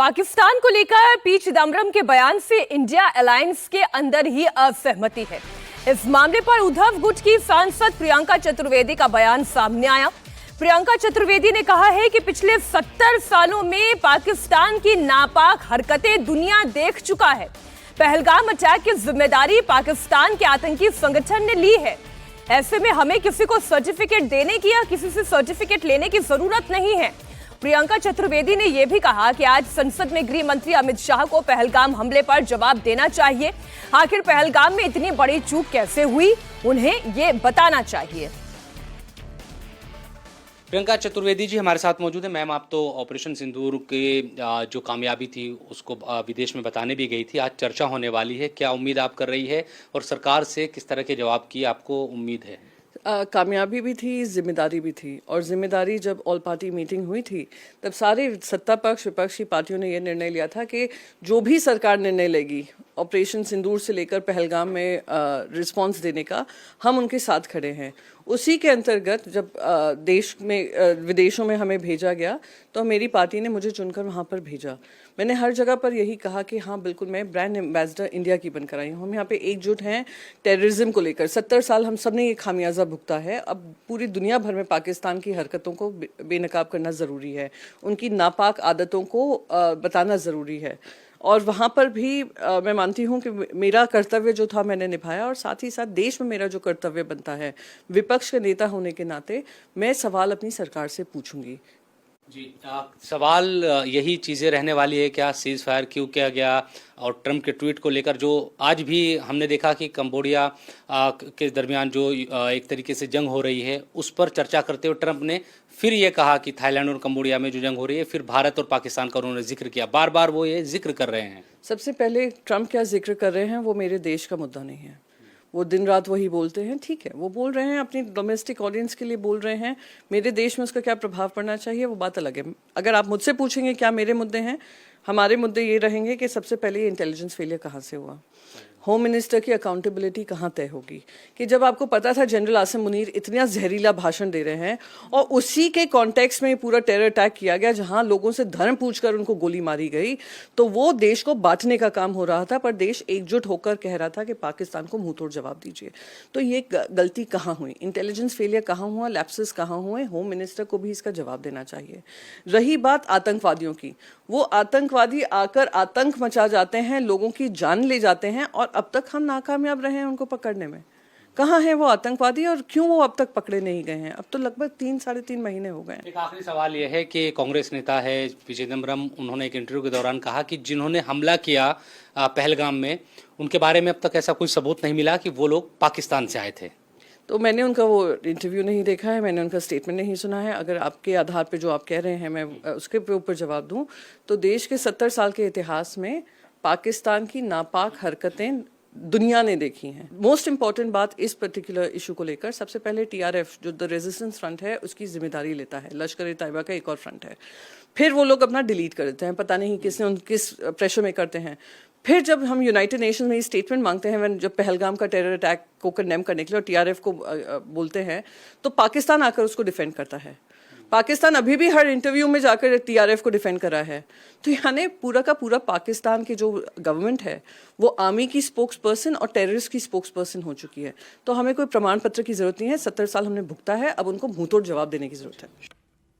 पाकिस्तान को लेकर पी चिदम्बरम के बयान से इंडिया अलायंस के अंदर ही असहमति है। इस मामले पर उद्धव गुट की सांसद प्रियंका चतुर्वेदी का बयान सामने आया। प्रियंका चतुर्वेदी ने कहा है कि पिछले 70 सालों में पाकिस्तान की नापाक हरकतें दुनिया देख चुका है। पहलगाम अटैक की जिम्मेदारी पाकिस्तान के आतंकी संगठन ने ली है। ऐसे में हमें किसी को सर्टिफिकेट देने की या किसी से सर्टिफिकेट लेने की जरूरत नहीं है। प्रियंका चतुर्वेदी ने यह भी कहा कि आज संसद में गृह मंत्री अमित शाह को पहलगाम हमले पर जवाब देना चाहिए। आखिर पहलगाम में इतनी बड़ी चूक कैसे हुई, उन्हें यह बताना चाहिए। प्रियंका चतुर्वेदी जी हमारे साथ मौजूद है। मैम, आप तो ऑपरेशन सिंदूर के जो कामयाबी थी उसको विदेश में बताने भी गई थी, आज चर्चा होने वाली है। क्या उम्मीद आप कर रही है और सरकार से किस तरह के जवाब की आपको उम्मीद है? कामयाबी भी थी, जिम्मेदारी भी थी। और जिम्मेदारी जब ऑल पार्टी मीटिंग हुई थी तब सारे सत्ता पक्ष विपक्षी पार्टियों ने यह निर्णय लिया था कि जो भी सरकार निर्णय लेगी ऑपरेशन सिंदूर से लेकर पहलगाम में रिस्पांस देने का, हम उनके साथ खड़े हैं। उसी के अंतर्गत जब देश में विदेशों में हमें भेजा गया तो मेरी पार्टी ने मुझे चुनकर वहाँ पर भेजा। मैंने हर जगह पर यही कहा कि हाँ बिल्कुल, मैं ब्रांड एम्बेसडर इंडिया की बनकर आई हूँ। हम यहाँ पे एकजुट हैं टेररिज्म को लेकर। 70 साल हम सब ने ये खामियाजा भुगता है। अब पूरी दुनिया भर में पाकिस्तान की हरकतों को बेनकाब करना ज़रूरी है, उनकी नापाक आदतों को बताना ज़रूरी है। और वहाँ पर भी मैं मानती हूँ कि मेरा कर्तव्य जो था मैंने निभाया, और साथ ही साथ देश में मेरा जो कर्तव्य बनता है विपक्ष के नेता होने के नाते, मैं सवाल अपनी सरकार से पूछूंगी। जी, सवाल यही चीज़ें रहने वाली है क्या? सीज फायर क्यों किया गया और ट्रंप के ट्वीट को लेकर जो आज भी हमने देखा कि कंबोडिया के दरमियान जो एक तरीके से जंग हो रही है, उस पर चर्चा करते हुए ट्रंप ने फिर ये कहा कि थाईलैंड और कंबोडिया में जो जंग हो रही है, फिर भारत और पाकिस्तान का उन्होंने जिक्र किया। बार बार वो ये जिक्र कर रहे हैं। सबसे पहले ट्रंप क्या जिक्र कर रहे हैं, वो मेरे देश का मुद्दा नहीं है। वो दिन रात वही बोलते हैं, ठीक है, वो बोल रहे हैं अपनी डोमेस्टिक ऑडियंस के लिए बोल रहे हैं। मेरे देश में उसका क्या प्रभाव पड़ना चाहिए वो बात अलग है। अगर आप मुझसे पूछेंगे क्या मेरे मुद्दे हैं, हमारे मुद्दे ये रहेंगे कि सबसे पहले ये इंटेलिजेंस फेलियर कहाँ से हुआ, होम मिनिस्टर की अकाउंटेबिलिटी कहाँ तय होगी। कि जब आपको पता था जनरल आसिम मुनीर इतना जहरीला भाषण दे रहे हैं और उसी के कॉन्टेक्स्ट में पूरा टेरर अटैक किया गया जहां लोगों से धर्म पूछकर उनको गोली मारी गई, तो वो देश को बांटने का काम हो रहा था। पर देश एकजुट होकर कह रहा था कि पाकिस्तान को मुंह तोड़ जवाब दीजिए। तो ये गलती कहाँ हुई, इंटेलिजेंस फेलियर कहाँ हुआ, लैप्सेस कहाँ हुए, होम मिनिस्टर को भी इसका जवाब देना चाहिए। रही बात आतंकवादियों की, वो आतंकवादी आकर आतंक मचा जाते हैं, लोगों की जान ले जाते हैं, और अब तक हम नाकामयाब रहे हैं उनको पकड़ने में। कहाँ हैं वो आतंकवादी और क्यों वो अब तक पकड़े नहीं गए हैं? अब तो लगभग 3-3.5 महीने हो गए हैं। एक आखिरी सवाल ये है कि कांग्रेस नेता है पी चिदम्बरम, उन्होंने एक इंटरव्यू के दौरान कहा कि जिन्होंने हमला किया पहलगाम में, उनके बारे में अब तक ऐसा कोई सबूत नहीं मिला कि वो लोग पाकिस्तान से आए थे। तो मैंने उनका वो इंटरव्यू नहीं देखा है, मैंने उनका स्टेटमेंट नहीं सुना है। अगर आपके आधार पे जो आप कह रहे हैं मैं उसके ऊपर जवाब दूं, तो देश के 70 साल के इतिहास में पाकिस्तान की नापाक हरकतें दुनिया ने देखी हैं। मोस्ट इंपॉर्टेंट बात इस पर्टिकुलर इशू को लेकर, सबसे पहले टीआरएफ जो द रेजिस्टेंस फ्रंट है उसकी जिम्मेदारी लेता है। लश्कर तैयबा का एक और फ्रंट है, फिर वो लोग अपना डिलीट कर देते हैं, पता नहीं किस प्रेशर में करते हैं। फिर जब हम यूनाइटेड नेशंस में स्टेटमेंट मांगते हैं, जब पहलगाम का टेरर अटैक को कंडेम करने के लिए और टीआरएफ को बोलते हैं, तो पाकिस्तान आकर उसको डिफेंड करता है। पाकिस्तान अभी भी हर इंटरव्यू में जाकर टीआरएफ को डिफेंड कर रहा है। तो यानी पूरा का पूरा पाकिस्तान की जो गवर्नमेंट है वो आर्मी की स्पोक्स पर्सन और टेररिस्ट की स्पोक्स पर्सन हो चुकी है। तो हमें कोई प्रमाण पत्र की जरूरत नहीं है। 70 साल हमने भुगता है, अब उनको मुंहतोड़ जवाब देने की जरूरत है।